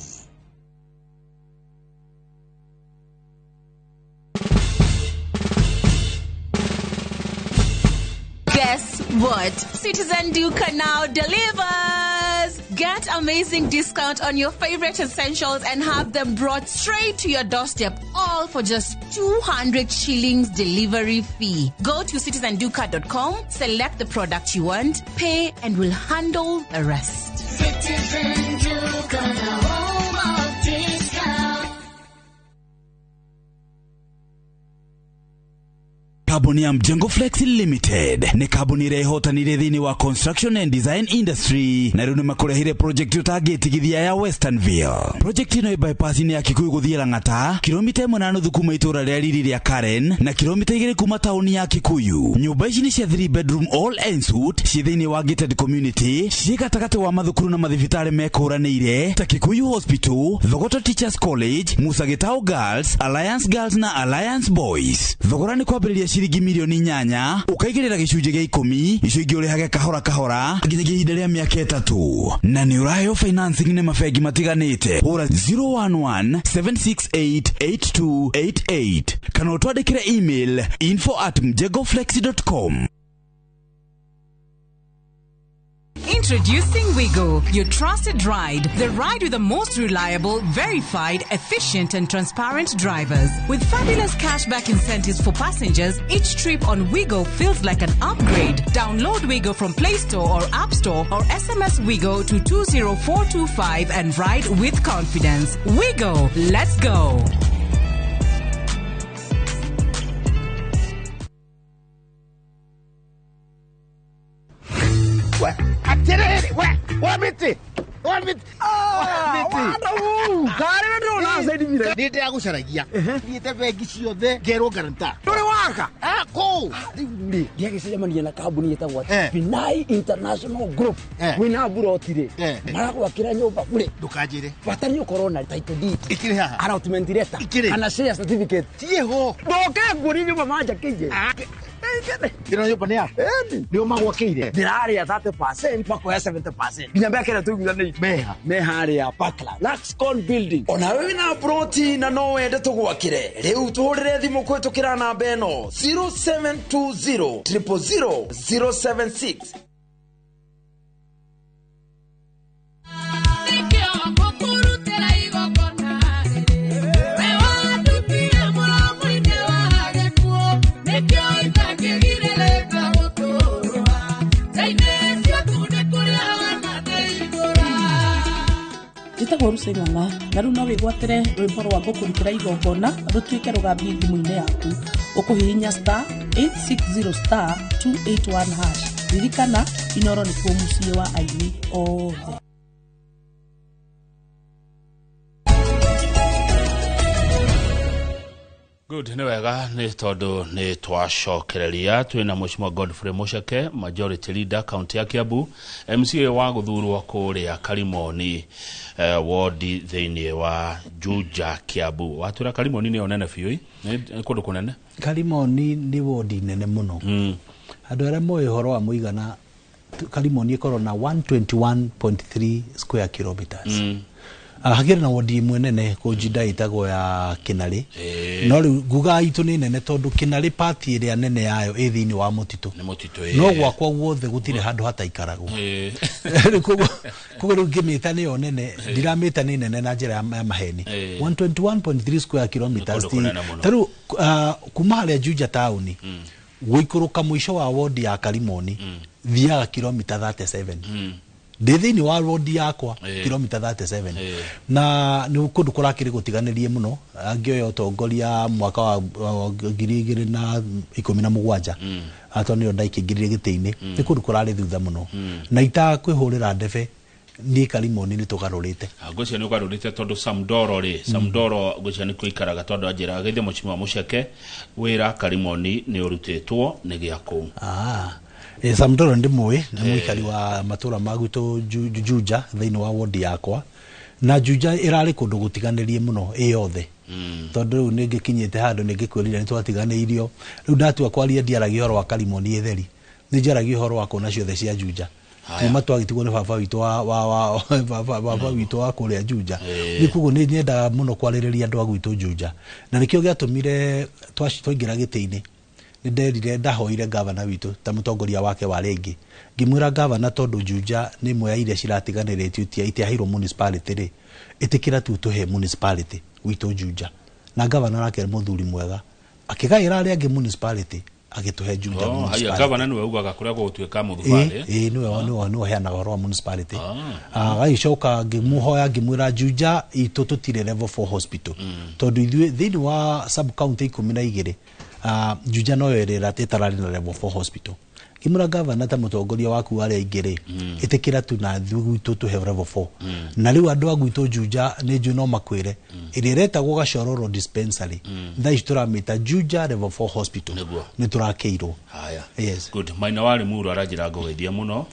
Speaker 6: Guess what? Citizen Duka now delivers! Get amazing discount on your favorite essentials and have them brought straight to your doorstep, all for just 200 shillings delivery fee. Go to citizenduka.com, select the product you want, pay, and we'll handle the rest.
Speaker 7: Citizen Duka, the home of discount.
Speaker 8: kambuni ya Mjengo Flex Limited ni kambuni ĩrĩa ĩhotanire thĩinĩ wa construction and design industry na rĩu nĩ makũrehire project ũtangĩtigithia ya Westernville. Project ĩno bypass-inĩ ya Kikuyu gũthiĩ Lang'ata, kilomita 1.5 kuma itũra rĩa Riri rĩa Karen na kilomita 2 kuma taũni ya Kikuyu. Nyũmba ici nĩ cia 3 bedroom all ensuite ciĩ thĩinĩ wa gated community, ciĩ gatagatĩ wa mathukuru na mathibitarĩ mekũranĩire ta Kikuyu Hospital, Thogoto Teachers College, Musa Gitau Girls, Alliance Girls na Alliance Boys. Thogora nĩ kwambĩrĩria ciringi milioni 8, ũkaigĩrĩra gĩcunjĩ gĩa 10, icio ingĩ ũrĩhage kahora kahora nginyagia ihinda rĩa mĩaka 3. Na nĩ ũraheo financing nĩ mabengi matiganĩte. Hũra 011-768-8288 kana ũtwandĩkĩre email info@mjegoflex.com.
Speaker 9: Introducing Wigo, your trusted ride. The ride with the most reliable, verified, efficient and transparent drivers. With fabulous cashback incentives for passengers, each trip on Wigo feels like an upgrade. Download Wigo from Play Store or App Store or SMS Wigo to 20425 and ride with confidence. Wigo, let's go.
Speaker 10: What miti? Nite agucaragia nite bengi ciothe ngero garanta nduri waka ko
Speaker 11: ndiage cemania na kambuni yetagwo Pinai International Group wina burotire maragwakira nyumba bure
Speaker 10: ndukanjire
Speaker 11: batari ukorwo na title deed
Speaker 10: ikiri haha
Speaker 11: allotment letter kana share certificate
Speaker 10: tieho
Speaker 11: ndoke nguri nyumba manja kije
Speaker 10: Dino nyumba ni yako ndio magwakeire
Speaker 11: ndiraria 30% pako ya 70% nginya mbekera tu ngulane meha ya Parkland Laxcon building ona wewe na proti na no wende tugwakire riu tuhurire thimu kwitukira namba eno 0720 000 076.
Speaker 12: Jitagwo Ruseng'ang'a na rĩu no wĩgwatĩre rwĩmbo rwa ngũkũrutĩra igongona rũtuĩke rũgambi thimũ-inĩ yaku ũkũhihinya *860*281#. Ririkana Inoro nĩkuo mũciĩ wa aini othe.
Speaker 1: Good, ni wega ni tondu ni twacokereria twina Mheshimiwa Godfrey Mucheke, majority leader county ya Kiambu, MCA wa guthurwo kuria Karimoni ward thiini wa Juja Kiambu. Watura Karimoni ni onene biu ni kundu kunene.
Speaker 2: Karimoni ni ward nene muno. Andu ara moyo horo wa muigana Karimoni ikorwo na 121.3 square kilometers. Hagira na wodi mwenene ko jida itagwo ya Kinari no guga itu ni nene tondu Kinari party ĩrĩa nene yayo ĩthini wa mutito no gwakwa guothe gutire handu hata ikaragwo kugo ngimita ni onene ndiramita ni nene na njira ya maheni 121.3 square kilometers taru kuma haria Juja town guikuruka mwisho wa wodi ya Karimoni thiaga kilomita 37 Ndithini wa road yakwa kilomita 37 na ni kundu kurakiri gutiganirie muno angioyo utongoria mwaka wa 2017 atonio ndaikingirire gitiini ni kundu kurari thutha muno na ita kwihurira ndebe ni Karimoni ni tugarurite
Speaker 1: ngũcia ni ugarurite tondu Samdoro ngũcia ni kuikaraga tondu anjira geithie Mheshimiwa Mucheke wira Karimoni ni urutitwo ni giaku
Speaker 2: Samdoro ndimwe na mwikari wa matura maguto Juja thiini wa ward yakwa na Juja irari kundu gutiganirie muno yothe tondu riu ningikinyite handu ningikwirira nitwatiganiirio riu ndatua kwaria ndiaragia horo wa Karimoni etheri ni njaragia horo wa kona ciothe cia Juja kuma twagitigwo ni baba witu baba witu wa kuria Juja nikugo ni nyenda muno kwaririria andu agwitu Juja na nikio giatumire twaingira gitiini ni nderire ndahoire governor witu ta mutongoria wake wa rengi ngimwira governor tondu Juja ni mwe iria ciratiganiretio itiahirwo municipality ri itikira tu tuhe municipality witu Juja na governor ake muthuri mwega akigaira ari angi municipality agituhe Juja municipality
Speaker 1: governor niwe ugaga kuria gutuika muthubari
Speaker 2: niwe heana goro wa municipality agaicoka ngimuhoya ngimwira Juja itu tutire level 4 hospital tondu ithuĩ thiini wa sub county 12 Juja no erera tetarari na level 4 hospital kimura governor ta mutongoria waku wale aigere itekira tu na thuguito tu have level 4 na riu andu aguito Juja ne juno makwire irereta go gashororo dispensary tha itura mita Juja level 4 hospital ni turakeiro
Speaker 1: haya
Speaker 2: yes
Speaker 1: good maina wale muru arajira gogeithia muno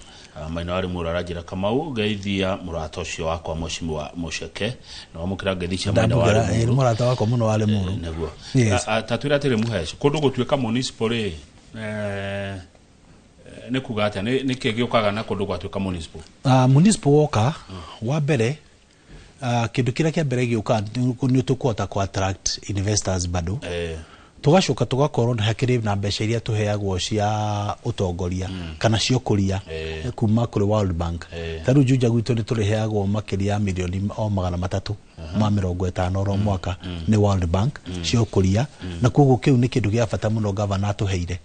Speaker 1: maina wale muru arajira Kamau geithia murato cio wakwa mushimi wa musheke no mukira geithia maina wale muru
Speaker 2: murata wakwa muno wale muru
Speaker 1: neguo tatwira tire muheco kundu gutwika municipal ne kugata ne kegiokaga na kundu gwatwika municipal
Speaker 2: municipal woka wa mbere kindu kira kia mbere gioka ni tukwota ku attract investors bado tugacoka tugakorwo na hakiri na mbeca iria tuheagwo cia utongoria kana cio kuria kuma kuri World Bank taru Juja gwitu ni turiheagwo makiria milioni o 300 ma 50 ro mwaka ni World Bank cio kuria na koguo kiu ni kindu gia bata muno governor atuheire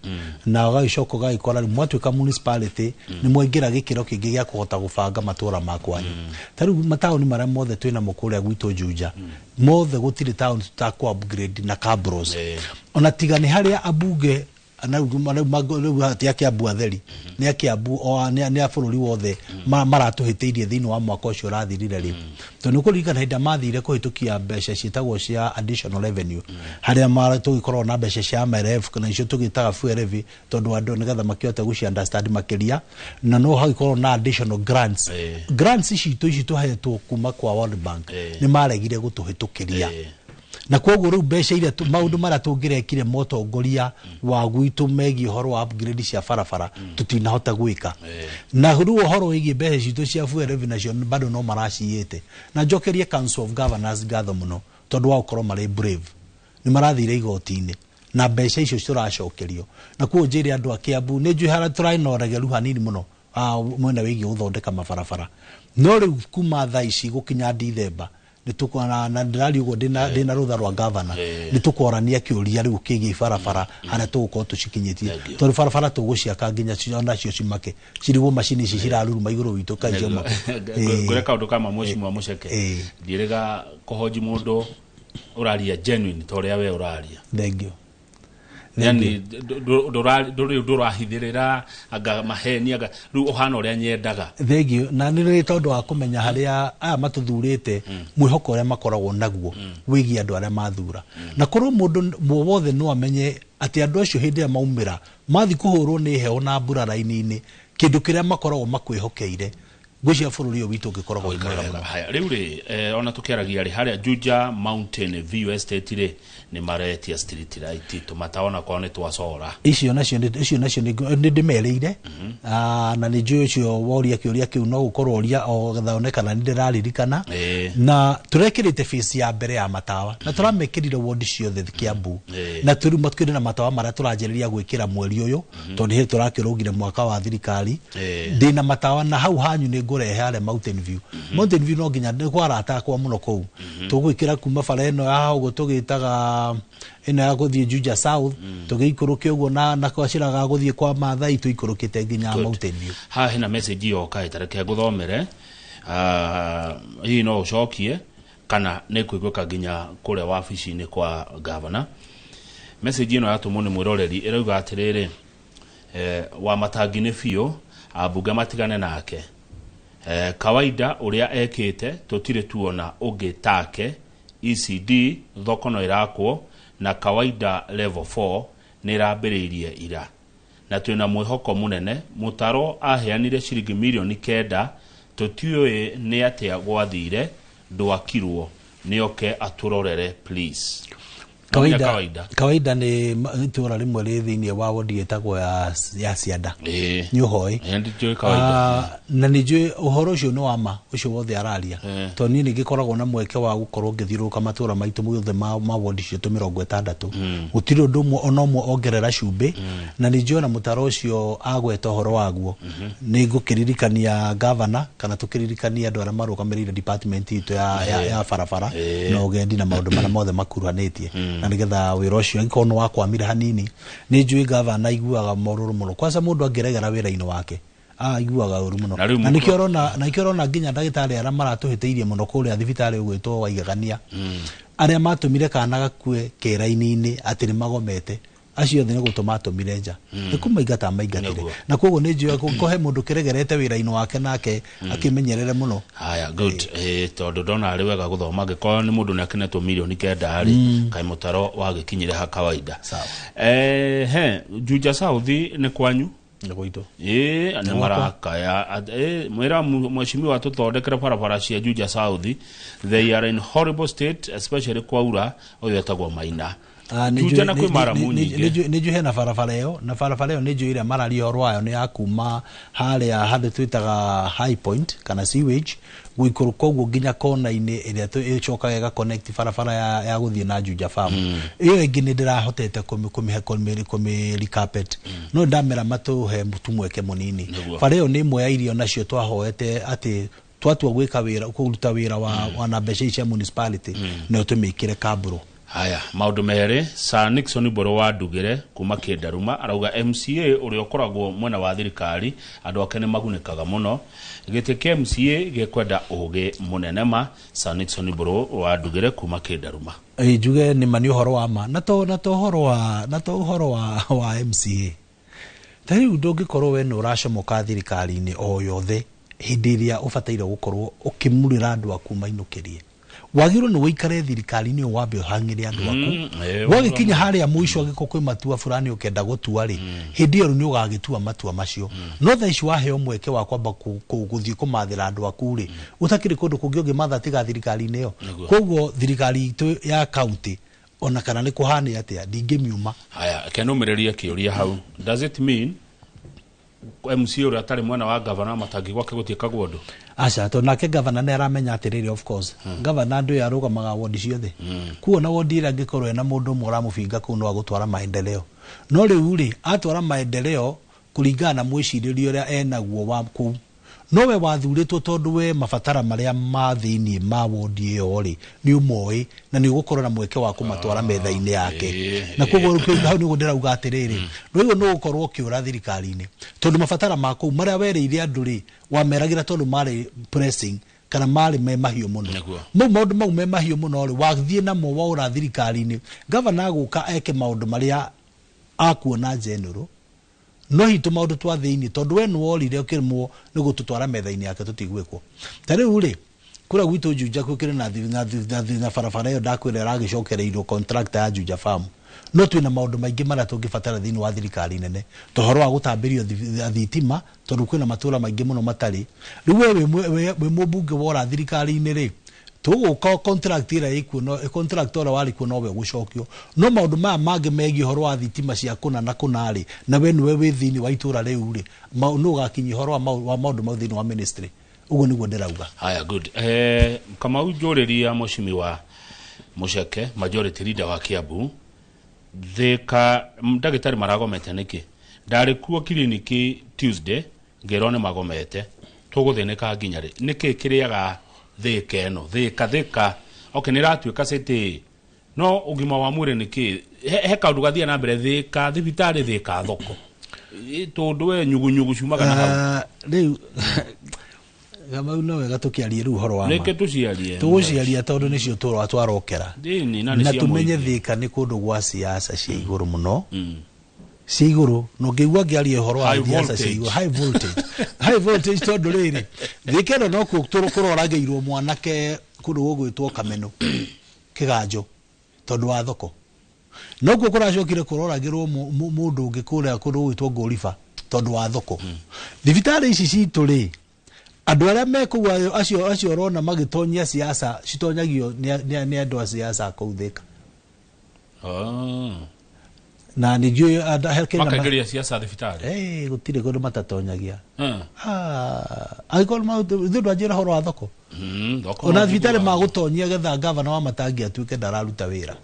Speaker 2: na gaicoko gaikora mwatwika municipality ni mwingira gikiro kingi gia kuhota gubanga matura makwanyu taru mataoni mara mothe twina mukuria gwitu Juja mothe gutiri town tutakwa upgrade na cabros ona tigani haria abunge ana hati abu atheri ni akiabu o ni abururi wothe maratuhiteirie thini wa mwaka ucio rathirire ri to nukurika hinda mathire kuhitukia mbeca citagwo cia additional revenue haria maratugikorwo na mbeca cia MRF kana icio tugitaga fuel levy tondu andu nigetha makiote guci understand makiria na no hagikorwo na additional grants grants ici tuhetwo kuma kwa World Bank ni maregire gutuhitukiria na koguo ru mbeca iria maundu mara tungirekire motongoria wa gwitu megi horo wa upgrade cia farafara tutinahota gwika na ru horo wigi mbeca citu cia fuel levy nacio bado no maraciite na njokerie Council of Governors gatho muno tondu wa ukorwo mari brave ni marathire igoti-ini na mbeca icio ciracokerio na kuo njiri andu akiambu ni njui turainoregeru hanini muno mwena wigi uthondeka mafarafara no riu kuma thaa ici gukinya Dithemba nitukwana na ndari ugo dina rutha rwa governor nitukorania kiuria riu kigi farafara hana tuko tucikinyitie tori farafara tuguciaka nginya ciona cio cimake cirigwo machine ici ciraruruma iguru witu kanjoma
Speaker 1: ngore kaundu kama mushimi wa muceke ndirega kuhoji mundu uraria genuine toria we uraria
Speaker 2: thank you
Speaker 1: yani durahithirira aga maheni aga ru ohana uria nyendaga
Speaker 2: thank you na ni tondu wa kumenya haria aya matuthurite mwihoko uria makoragwo naguo wigi andu aria mathura na korwo mundu wothe no amenye ati andu acio hindi ya maumira mathi kuhurwo ni heo na mbura raini-ini kindu kiria makoragwo makwihokeire gwicia bururi witu ngikoragwo imwega
Speaker 1: haya riu ri ona tukiaragia ri haria Juja Mountain View Estate ri ni maretia street light tumataona kwa ni twacora
Speaker 2: icio nacio ni ndimereire na ni njui ucio woria kiuria kiu no gukorwo oria o gathaonekana ni ndiraririkana na turekirite face ya mbere ya matawa na turamekirire ward ciothe Kiambu na turi matukire na matawa mara turanjeriria gwikira mweri uyu tondu he turakirugire mwaka wa thirikari ndina matawa na hau hanyu ni ngurehe hale Mountain View no nginya kwarata kwa muno kou tugwikira kuma bara eno ya hau tugitaga eno ya guthie Juja South tugiikurukia uguo na kwaciraga guthie kwa Maathai tuikurukite nginya Mountain View
Speaker 1: ha hena message yo kai tareke guthomere hii no ucokie kana ne kwigwika nginya kure wabici-ini kwa governor message ino yatumwo ni mwiroreri irauga atiriri wa matangine biu abunge matigane nake kawaida uria ekite tutire tuona ugitake ECD thoko no irakwo na kawaida level 4 ni rambiriirie ira na twina mwihoko munene mutaro aheanire ciringi milioni 9 tutiwe ni atia gwathire ndwakirwo nioke aturorere please
Speaker 2: kawaida ni tura rimwe ri thiini wa wodi etagwo ya Cianda ni uhoi na ni njui uhoro ucio no ama ucio wothe araria to ni ngikoragwo na mweke wa gukorwo ngithiruka matura maitu mothe ma wodi cio 60 gutiri undu mwe onomwe ongerera cumbi na ni njui na mutaro ucio agweta uhoro waguo ni ngukiririkania governor kana tukiririkania andu aria marugamirire department itu ya farafara no gendi na maundu mara mothe makuruhanitie na nigetha wira ucio ngikono wakwamire hanini ni njui governor iguaga moruru muno kwanza mundu angeregera wira-ini wake iguaga uru muno na nikiorona nginya ndagitari ara maratuhiteirie muno kuria thibitari ugwitwo Waigagania aria matumire kana gakue kera-ini ati ni magomete acio thine gutomato mirenja nikumaigata maigatire na koguo ni njua kuhe mundu kiregerete wira-ini wake nake akimenyerere muno
Speaker 1: haya good tondu ndona ari wega guthoma ngiko ni mundu ni akinetwo milioni 9 ari kai mutaro wagikinyire ha kawaida Juja South ni kwanyu
Speaker 2: Ndoito.
Speaker 1: Ni maraka ya mwira mheshimiwa tuthondekera barabara cia Juja South. They are in horrible state, especially kwa ura oyo etagwo Maina. Juja na kwi maramu nyingi.
Speaker 2: Niju he na barabara yo, niju ile marari orwayo ni akuma hale hade twitaga High Point kana sewage gwikuru koguo ginya kona-ini iria icokaga ga connect barabara ya guthie na Juja Farm. Iyo ingi ni ndirahotete kumi carpet. No ndamera matu he mutumweke munini. Bara iyo ni imwe ya irio nacio twahoete ati twatua gwika wira kuruta wira wa na mbeca cia municipality no tumikire kaburo.
Speaker 1: Haya maundu mere Sir Nixon Boro wa Ndugire kuma Kindaruma arauga MCA uri okoragwo mwena wa thirikari andu ake ni magunikaga muno gite ke MCA gekwenda uge munenema. Sir Nixon Boro wa Ndugire kuma Kindaruma
Speaker 2: juge ni mani uhoro wa ma na to uhoro wa MCA tari ndungikorwo we no urashomoka thirikari-ini o yothe hindi iria ubataire gukorwo ukimurira andu aku mainukirie wagiro ni wikare thirikari-ini wambe uhangire andu aku wagikinya haria muico agiko kwi matua fulani ukenda gutua ri hindi iyo ni ugagitua matua macio no tha ici waheo mweke wa kwamba guthii kumathira andu aku ri utakiri kundu kungi ungi matha tiga thirikari-ini iyo koguo thirikari itu ya county ona kana ni kuhani atia ndingimiuma.
Speaker 1: Haya kenumireria kiuria hau does it mean MCA uri atari mwana wa governor matangi gwake gutieka gwondo
Speaker 2: acha to nake governor ne aramenya atiriri of course governor ndu yarugamaga ward ciothe kuona ward ira ngikorwo na mundu mura mufinga ku no agutwara maendeleo no riu ri atwara maendeleo kuringana na mwiciririo uria enaguo wa ku nowe wathuritwo tondu we mabatara maria mathini ma ward iyo ri ni umoi na ni gukorwo na mweke wa kumatwara metha-ini yake na koguo hau ni ndirauga atiriri riu no gukorwo kiura thirikari-ini tondu mabatara maku maria wereire andu ri wameragira tondu mari pressing kana mari me mahiu muno maundu mau me mahiu muno ri wathie na mo waura thirikari-ini governor aguka eke maundu maria akuona general no hitu maundu twa thiini tondu we no orire ukirimo ni gututwara metha-ini yake tutigwekwo tari uri kura gwitu Juja kwikire na barabara iyo ndakwira ragicokereirwo contractor ya Juja Farm no twina maundu maingi mara tungibatara thiini wa thirikari nene tohoro wa gutambirio thitima tondu kwina matura maingi muno matari riu we mubunge wora thirikari-ini ri tuguka contract ira ikuo no contractor wari kuo no we gucokio no maundu ma mangi megi horo wa thitima cia kuna na kunari na we niwe wi thiini wa itura riu ri no gakinyi horo wa maundu ma thiini wa ministry ugo niguo ndirauga.
Speaker 1: Haya good kama ujuriria mushimi wa Muceke majority leader wa Kiambu thika ndagitari maragomete niki ndari kuo kiliniki Tuesday ngerone magomete tuguthineka nginyari niki kiriaga thika eno thika okay niratuika sete no ugima wa mwire niki he kaundu gathia na mbere thika thibitari thika thoko tondu we nyugunyugu ciumaga na hau
Speaker 2: riu gama no wega tukiarie ru horo wa ma
Speaker 1: reke tuciarie
Speaker 2: tuguciaria tondu nicio twarokera na tumenye thika ni kundu gwa siasa cia iguru muno cia iguru no ngeigua ngiarie horo wa siasa cia iguru high voltage tondu riri thika no kuroragirwo mwanake kundu gugwitwo Kameno kiganjo tondu wa thoko no guo kuracokire kuroragirwo mundu ngikuria kundu gugwitwo Ngoriba tondu wa thoko thibitari ici citu ri andu aria mekuwa acio rona magitonyia siasa citonyagio ni andu a siasa kuthika na ni juu
Speaker 1: helkena makageria siasa thibitari
Speaker 2: gutire kundu matatonyagia agikol ma thundu ajira horo wa thoko ona thibitari magutonyia getha governor wa Matangi atuike ndararuta wira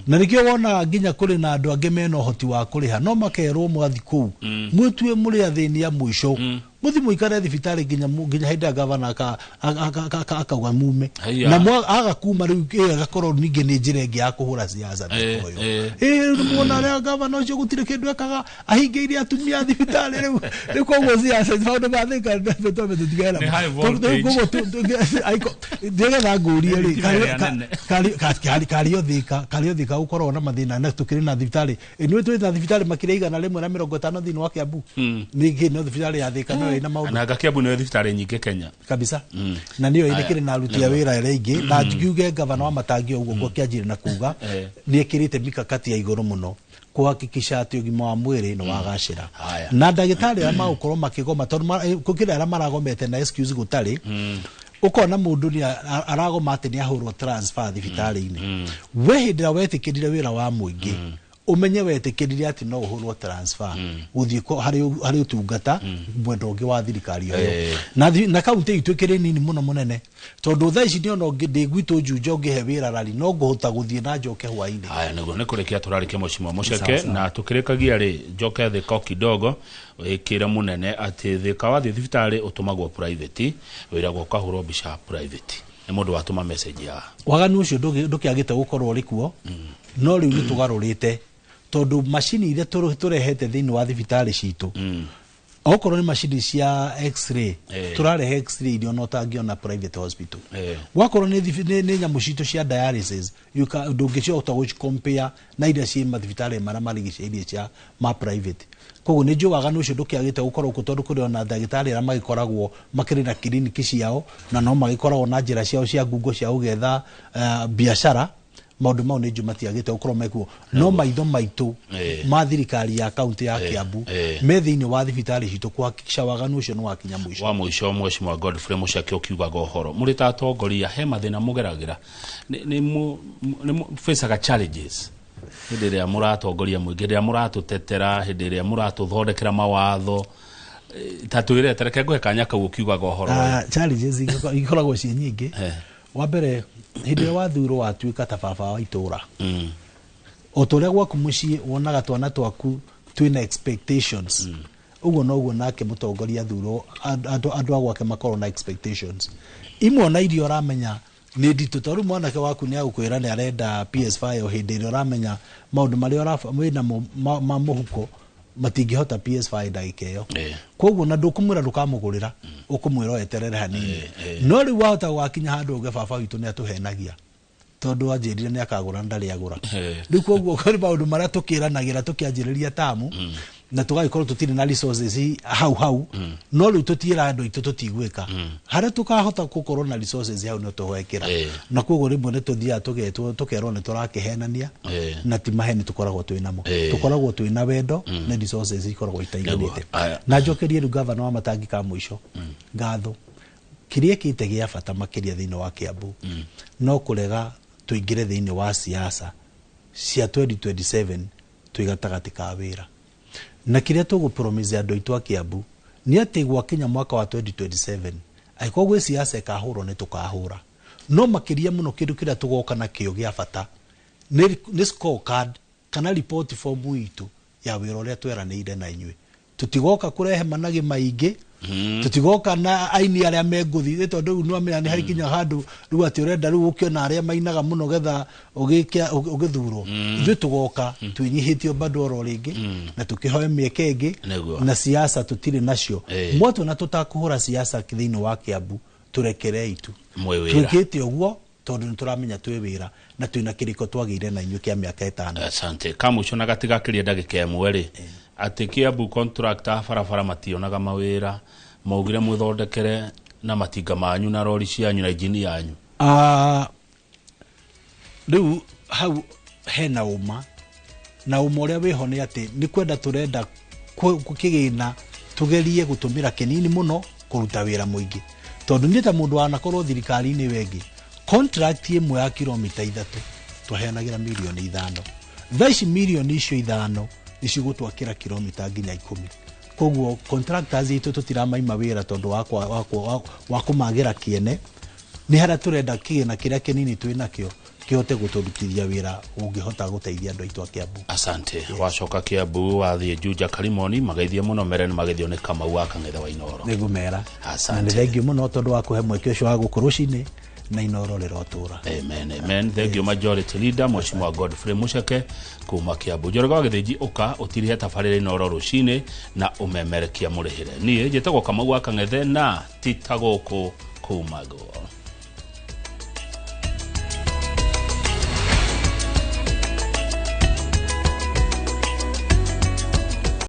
Speaker 2: na nikio wona nginya kuri na andu ange mena uhoti wa kuriha no makerwo mwathi ku mwitue muri athini ya muico muthi muikare thibitari nginya hinda gavana akauga mume na agakuma riu agakorwo ninge ni njira ingi ya kuhura siasa muona ria gavana ucio gutire kindu ekaga ahingeirie atumia thibitari riu koguo siasa maundu mathika ndoto tutigera ndigetha ngurie ri kariothika ukorwo na mathina na tukiri na thibitari ni twita thibitari makire igana rimwe na 50 thini wa Kiambu ningi no thibitari ya thika no ina maundu
Speaker 1: na Kiambu no thibitari nyingi Kenya
Speaker 2: kabisa na niyo ine kire na arutia wira ringi na ngiuge gavana wa Matangi uguo ngo kianjire na kuga ni ekirite mikakati ya iguru muno kuhakikisha ati ugima wa mwiri no wagacira na ndagitari ama ukorwo makigoma tondu kukira ara maragomete na excuse gutari ukona mundu ni aragoma ati ni ahurwo transfer thibitari-ini we hindira wetikirire wira wa muingi umenye wetikirire ati no uhurwo transfer uthii hari utungata mwendo ungi wa thirikari yo na kaunti itu kiri nini muno munene tondu tha ici ndio ndi gwitu njunjo ngihe wira rari no nguhota guthii na njoke hwaini
Speaker 1: naguo ni kurikia turarikia mucimo muceke na tukirikagia ri njoke thiko kidogo ikira munene ati thika wa thibitari utumagwo private wira gwo kahurwo bisha private ni mundu watuma message ya
Speaker 2: waganu ucio ndukiagite gukorwo rikuo no riu ni tugarurite tondu machine ile turehete thini wa thibitari citu okorwo ni machine cia x-ray turarehe x-ray irio no tangiona private hospital wakorwo ni nyamu citu cia dialysis ndungiciota guci compare na iria cia mathibitari mara marigiceirie cia ma private koguo ni njugaga nucio ndukiagite gukorwo tondu kuri ona ndagitari ara magikoragwo makiri na kliniki ciao na no magikoragwo na njira ciao cia Google cia ugetha biashara maundu mau ni njumatiagite ukorwo mekuo no maitho maitu ma thirikari ya kaunti ya Kiambu me thiini wa thibitari citu kuhakikisha waganu ucio no wakinya mwisho
Speaker 1: wa mwisho Mheshimiwa Godfrey Muceke ukiugaga uhoro muri ta atongoria he mathina mugeragira ni faceaga challenges hindi ria muratongoria muingi ria muratutetera hindi ria muratuthondekera mawatho tatuire tereke ngwe kanya kau ukiugaga uhoro
Speaker 2: challenges ikoragwo ci nyingi wa mbere hindi wa thuro watuika ta baba wa itura otoria gwaku mucii wonaga twana twaku twina expectations uguo noguo nake mutongoria thuro andu agwake makorwo na expectations imwe na irio ramenya ni nditu tondu mwanake waku ni agukwira ni arenda PS5 o hindi rio ramenya maundu mari wina ma muhuko matingihota PS5 ndagika iyo koguo na ndukumwira ndukamugurira ukumwira weterere hanini no ri wahota gwakinya handu uge baba witu ni atuhenagia tondu anjirire ni akagura ndari agura riu koguo kuri maundu maria tukiranagira tukianjiriria tamu na tugagikorwo tutire na resources hau no riu tutira andu itu tutigwika haria tukahota gukorwo na resources hau no tuhwekera na koguo rimwe ni tuthia tukerwo ni turakihenania na ti maheni tukoragwo twinamo tukoragwo twina wendo na resources ikoragwo itaiganite na njokerie ru governor wa Matangi ka mwisho ngatho kiria kitegia bata makiria thiini wa Kiambu no kurega tuingire thiini wa siasa cia 2027 tuigatagati ka wira na kiria tugupromise andu itu a Kiambu ni ati gwakinya mwaka wa 2027 aiko gwe siasa kahuro ni tukahura no makiria muno kindu kiria tugoka na kio gia bata ni scorecard kana report form itu ya wira uria tweranire na inywe tutigoka kurehe managi maingi tutigoka na aini aria menguthi tondu no amenya ni harikinya handu riu ati urenda riu ukiona aria mainaga muno getha ugithurwo ithu tugoka twinyihitio bado oro ringi na tukihoya mieke ingi na siasa tutire nacio mwato na tutakuhura siasa thiini wa Kiambu turekere itu twikite uguo tondu nituramenya twi wira na twina kiriko twagire na inyuki ya miaka 5
Speaker 1: asante kamucho na gatiga kiria ndagika imwe ri ati Kiambu contractor farafara mationaga mawira maugire muthondekere na matinga manyu na rori cianyu na injini yanyu riu hau hena uma na uria wiho ni ati ni kwenda turenda kukigina tugerie gutumira kinini muno kuruta wira muingi tondu ni ta mundu wanakorwo thirikari ni wengi contract imwe ya kilomita 3 tuheanagira milioni 5 thaici milioni icio 5 nicigutwakira kilomita nginya 10 koguo contractors itu tutiramaima wira tondu wa kumagira kiene ni hara turenda kigina kiria kinini twinakio
Speaker 2: kihote guturutithia wira ungihota guteithia andu aitu a Kiambu.
Speaker 1: Asante. Wacoka Kiambu wathie Juja Kalimoni magaithia muno mere magithio ne Kamau wa Kang'ethe wa Inoro.
Speaker 2: Nigumera.
Speaker 1: Asante.
Speaker 2: Na thengiu muno tondu wa kuhe mweke ucio wa gukurucini na Inoro rirotura.
Speaker 1: Amen, amen. Thank you majority leader Mheshimiwa Godfrey Musheke kuma Kiambu. Njoroge wa Githĩnji uka utirihe tabarĩra Inoro rucini na umemerekia murihire. Nie njĩtagwo Kamau wa Kang'ethe na titaguku kumago.